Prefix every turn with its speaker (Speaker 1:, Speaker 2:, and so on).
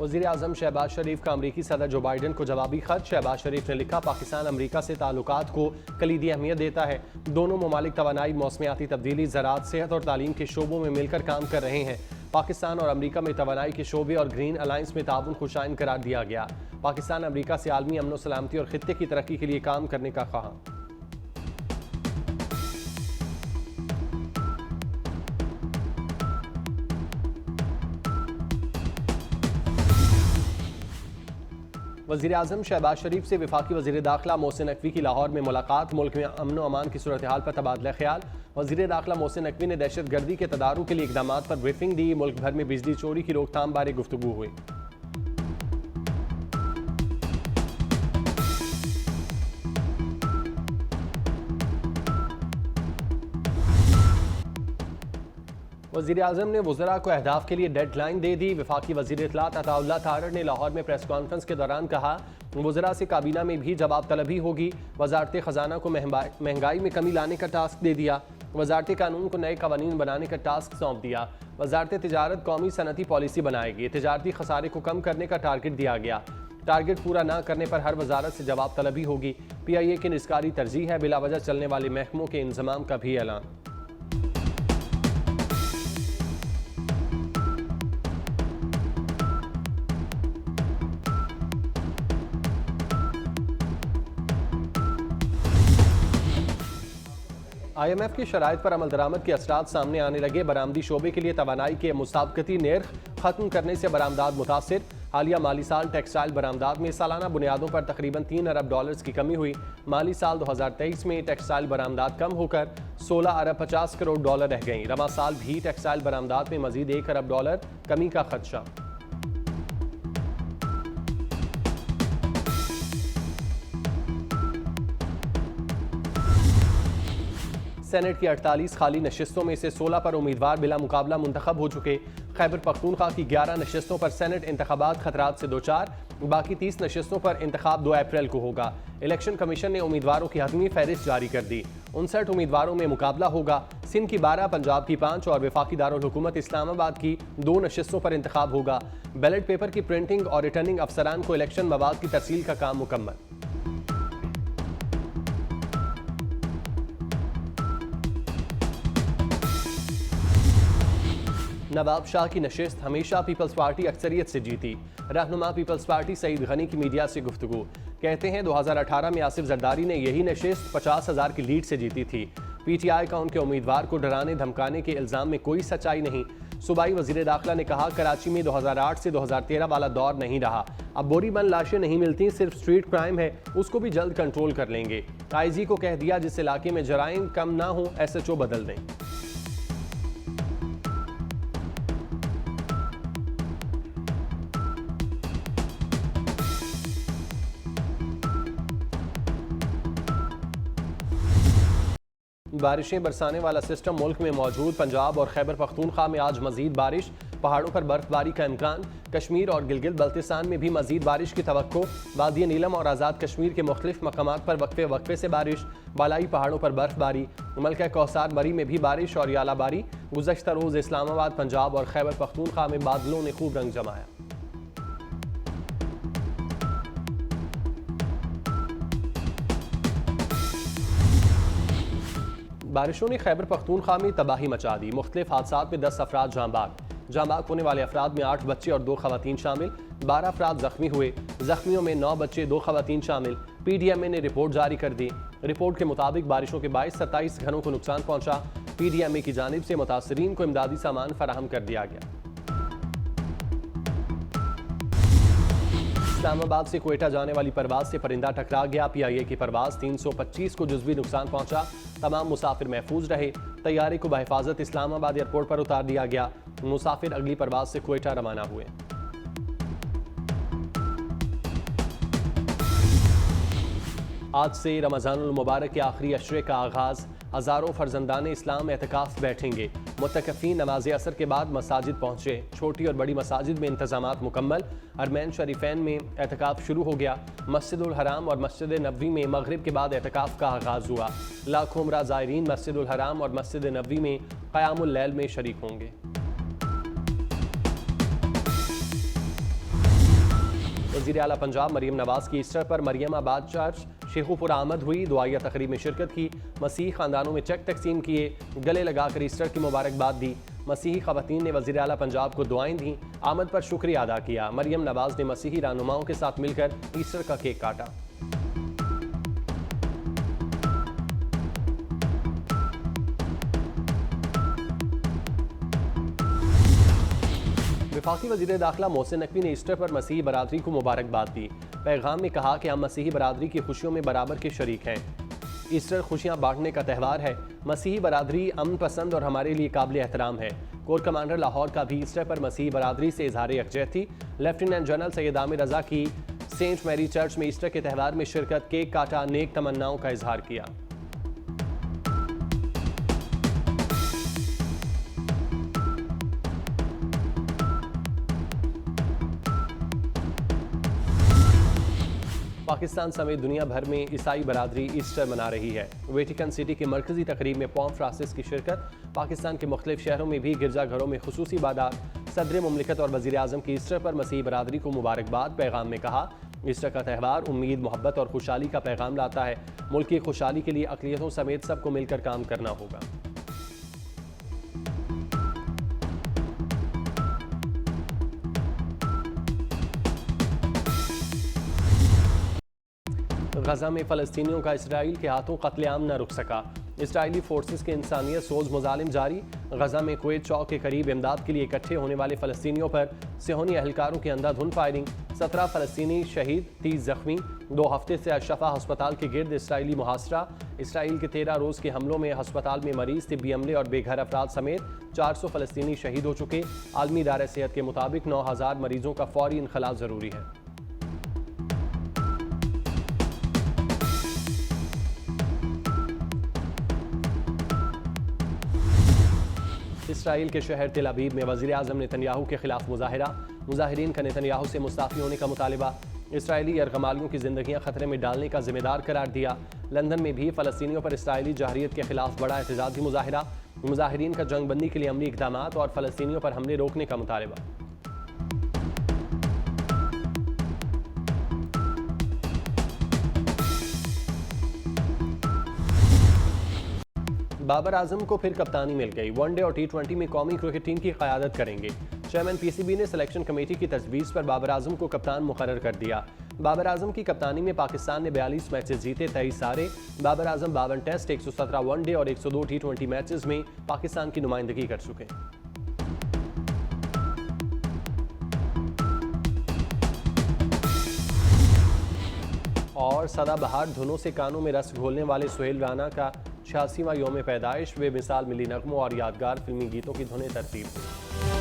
Speaker 1: वज़ीर आज़म शहबाज शरीफ का अमरीकी सदर जो बाइडन को जवाबी खत। शहबाज शरीफ ने लिखा, पाकिस्तान अमरीका से ताल्लुकात को कलीदी अहमियत देता है। दोनों ममालिक तवानाई, मौसमियाती तब्दीली, ज़राअत, सेहत और तालीम के शोबों में मिलकर काम कर रहे हैं। पाकिस्तान और अमरीका में तवानाई के शोबे और ग्रीन अलायंस में ताउन खुशाइन करार दिया गया। पाकिस्तान अमरीका से आलमी अमन सलामती और खित्ते की तरक्की के लिए काम करने का ख्वाह। वज़ीर आज़म शहबाज शरीफ से वफाकी वज़ीर दाखिला मोहसिन नकवी की लाहौर में मुलाकात। मुल्क में अमन व अमान की सूरत हाल पर तबादला ख्याल। वज़ीर दाखिला मोहसिन नकवी ने दहशत गर्दी के तदारुक के लिए इक़दाम पर ब्रीफिंग दी। मुल्क भर में बिजली चोरी की रोकथाम बारे गुफ्तगू हुई। वज़ीर आज़म ने वज़रा को अहदाफ के लिए डेडलाइन दे दी। वफाकी वज़ीर इत्तलात अताउल्लाह तारड़ ने लाहौर में प्रेस कॉन्फ्रेंस के दौरान कहा, वज़रा से काबीना में भी जवाब तलबी होगी। वज़ारत ख़जाना को महंगाई में कमी लाने का टास्क दे दिया। वज़ारत कानून को नए कवानीन बनाने का टास्क सौंप दिया। वज़ारत तिजारत कौमी सनती पॉलिसी बनाएगी। तिजारती खसारे को कम करने का टारगेट दिया गया। टारगेट पूरा ना करने पर हर वज़ारत से जवाब तलबी होगी। PIA की निस्कारी तरजीह है। बिला वजह चलने वाले महकमों के इंजमाम का भी ऐलान। IMF की शराइत पर अमल दरामद के असरात सामने आने लगे। बरामदी शोबे के लिए तवानाई के मुसाबकती निर्ख खत्म करने से बरामदात मुतासिर। हालिया माली साल टेक्सटाइल बरामदात में सालाना बुनियादों पर तकरीबन $3 अरब की कमी हुई। माली साल 2023 में टेक्सटाइल बरामदात कम होकर $16 अरब 50 करोड़ रह गईं। रवा साल भी टेक्सटाइल बरामदात में मजीद $1 अरब कमी का खदशा। सेनेट की 48 खाली नशिस्तों में से 16 पर उम्मीदवार बिला मुकाबला मुंतखब हो चुके। खैबर पख्तूनख्वा की 11 नशिस्तों पर सेनेट इंतखाबात खतरात से दो चार। बाकी 30 नशिस्तों पर इंतखाब 2 अप्रैल को होगा। इलेक्शन कमीशन ने उम्मीदवारों की हतमी फहरिस्त जारी कर दी। 59 उम्मीदवारों में मुकाबला होगा। सिंध की 12, पंजाब की 5 और वफाकी दारुल हुकूमत इस्लामाबाद की 2 नशिस्तों पर इंतखाब होगा। बैलेट पेपर की प्रिंटिंग और रिटर्निंग अफसरान को इलेक्शन मवाद की तरसील का काम मुकम्मल। नवाब शाह की नशिस्त हमेशा पीपल्स पार्टी अक्सरियत से जीती। रहनुमा पीपल्स पार्टी सईद गनी की मीडिया से गुफ्तगू। कहते हैं 2018 में आसिफ जरदारी ने यही नशिस्त 50,000 की लीड से जीती थी। PTI का उनके उम्मीदवार को डराने धमकाने के इल्ज़ाम में कोई सच्चाई नहीं। सूबाई वज़ीर दाखिला ने कहा, कराची में 2008 से 2013 वाला दौर नहीं रहा। अब बोरी बंद लाशें नहीं मिलती, सिर्फ स्ट्रीट क्राइम है, उसको भी जल्द कंट्रोल कर लेंगे। IG को कह दिया, जिस इलाके में जराइम कम ना हो SHO बदल दें। बारिशें बरसाने वाला सिस्टम मुल्क में मौजूद। पंजाब और खैबर पख्तूनख्वा में आज मजीद बारिश। पहाड़ों पर बर्फबारी का इम्कान। कश्मीर और गिलगित बल्तिस्तान में भी मजीद बारिश की तवक्को। वादी नीलम और आज़ाद कश्मीर के मुख्तलिफ मकामात पर वक्फे वक्फे से बारिश। बालाई पहाड़ों पर बर्फबारी। मलका कौसार मरी में भी बारिश और यालाबारी। गुज़श्ता रोज़ इस्लामाबाद, पंजाब और खैबर पख्तूनख्वा में बादलों ने खूब रंग जमाया। बारिशों ने खैबर पख्तूनख्वा में तबाही मचा दी। मुख्तलिफ हादसात में 10 अफराद जांबाग होने वाले अफराद में 8 बच्चे और 2 खवातीन शामिल। 12 अफराद जख्मी हुए। जख्मियों में 9 बच्चे 2 खवातीन शामिल। PDMA ने रिपोर्ट जारी कर दी। रिपोर्ट के मुताबिक बारिशों के बायस 27 घरों को नुकसान पहुंचा। PDMA की जानिब से मुतासरीन को इमदादी सामान फराहम कर दिया गया। इस्लामाबाद से क्वेटा जाने वाली परवाज से परिंदा टकरा गया। PIA की परवाज 325 को जुज़वी नुकसान पहुंचा। तमाम मुसाफिर महफूज रहे। तैयारे को बहिफाजत इस्लामाबाद एयरपोर्ट पर उतार दिया गया। मुसाफिर अगली परवाज से क्वेटा रवाना हुए। आज से रमज़ानुल मुबारक के आखिरी अशरे का आगाज़। हज़ारों फर्जंदान इस्लाम एतकाफ़ बैठेंगे। मुतकफ़ीन नमाज असर के बाद मसाजिद पहुँचे। छोटी और बड़ी मसाजिद में इंतज़ामात मुकम्मल। हरमैन शरीफैन में एतकाफ़ शुरू हो गया। मस्जिदुल हराम और मस्जिद नबवी में मगरिब के बाद एतकाफ़ का आगाज़ हुआ। लाखों उम्रा ज़ायरीन मस्जिदुल हराम और मस्जिद नबवी में क़यामुल लैल में शरीक होंगे। वज़ीर आला पंजाब मरीम नवाज की ईस्टर पर मरियमाबाद चर्च शेखुपुर आमद हुई, दुआया तकरीब में शिरकत की, मसीही खानदानों में चेक तकसीम किए, गले लगाकर ईस्टर की मुबारकबाद दी। मसीही ख़वातीन ने वज़ीर आला पंजाब को दुआएं दी, आमद पर शुक्रिया अदा किया। मरियम नवाज ने मसीही रहनुमाओं के साथ मिलकर ईस्टर का केक काटा। वफाकी वज़ीर दाखिला मोहसिन नकवी ने ईस्टर पर मसीही बरादरी को मुबारकबाद दी। पैगाम में कहा कि हम मसीही बरादरी की खुशियों में बराबर के शरीक हैं। ईस्टर खुशियां बांटने का त्यौहार है। मसीही बरादरी अमन पसंद और हमारे लिए काबिल एहतराम है। कोर कमांडर लाहौर का भी ईस्टर पर मसीही बरादरी से इजहार यकजहती। लेफ्टिनेंट जनरल सैयद आमिर रजा की सेंट मैरी चर्च में ईस्टर के त्यौहार में शिरकत, केक काटा, नेक तमन्नाओं का इजहार किया। पाकिस्तान समेत दुनिया भर में ईसाई बरादरी ईस्टर मना रही है। वेटिकन सिटी की मरकजी तकरीब में पोप फ्रांसिस की शिरकत। पाकिस्तान के मुख्तलिफ शहरों में भी गिरजाघरों में खुसूसी इबादत। सदर मुमलिकत और वज़ीर आज़म की ईस्टर पर मसीही बरादरी को मुबारकबाद। पैगाम में कहा, ईस्टर का त्यौहार उम्मीद, मोहब्बत और खुशहाली का पैगाम लाता है। मुल्क की खुशहाली के लिए अक़लियतों समेत सबको मिलकर काम करना होगा। गजा में फ़लस्तीनियों का इसराइल के हाथों कत्लेआम न रुक सका। इसराइली फोर्सेस के इंसानियत सोज मुजालिम जारी। गजा में कुवैत चौक के करीब इमदाद के लिए इकट्ठे होने वाले फ़लस्तीनियों पर सेहोनी अहलकारों की अंधाधुंध फायरिंग। 17 फ़लस्तीनी शहीद, 30 जख्मी। 2 हफ्ते से अशफा अस्पताल के गिर्द इसराइली मुहासरा। इसराइल के 13 रोज़ के हमलों में अस्पताल में मरीज, तिब्बी अमले और बेघर अफराद समेत 400 फ़लस्तीनी शहीद हो चुके। आलमी इदारे सेहत के मुताबिक 9000 मरीजों का फौरी इनखला ज़रूरी है। इसराइल के शहर तेल अवीव में वज़ीर आज़म नेतन्याहू के खिलाफ मुजाहिरा। मुजाहिरीन का नेतन्याहू से मुस्ताफ़ी होने का मुतालिबा। इसराइली यरगमालियों की ज़िंदगियाँ खतरे में डालने का जिम्मेदार करार दिया। लंदन में भी फ़लस्तीनियों पर इसराइली जहरीत के खिलाफ बड़ा एहतजाजी मुजाहिरा। मुजाहिरीन का जंगबंदी के लिए अमली इक़दामात और फ़लस्तीनियों पर हमले रोकने का मुतालिबा। बाबर आजम को फिर कप्तानी मिल गई। वनडे और T20 में कौमी क्रिकेट टीम की क़यादत करेंगे। चेयरमैन PCB ने सिलेक्शन कमेटी की तजवीज़ पर बाबर आजम को कप्तान मुकर्रर कर दिया। बाबर आजम की कप्तानी में पाकिस्तान ने 42 मैचेस जीते, 23 हारे। बाबर आजम 52 टेस्ट, 117 वनडे और 102 T20 मैचेस में पाकिस्तान की नुमाइंदगी कर चुके। और सदाबहार धुनों से कानों में रस घोलने वाले सुहेल राना का 86वां यौम पैदाइश। वे मिसाल मिली नगमों और यादगार फिल्मी गीतों की धुनें तरतीब हुई।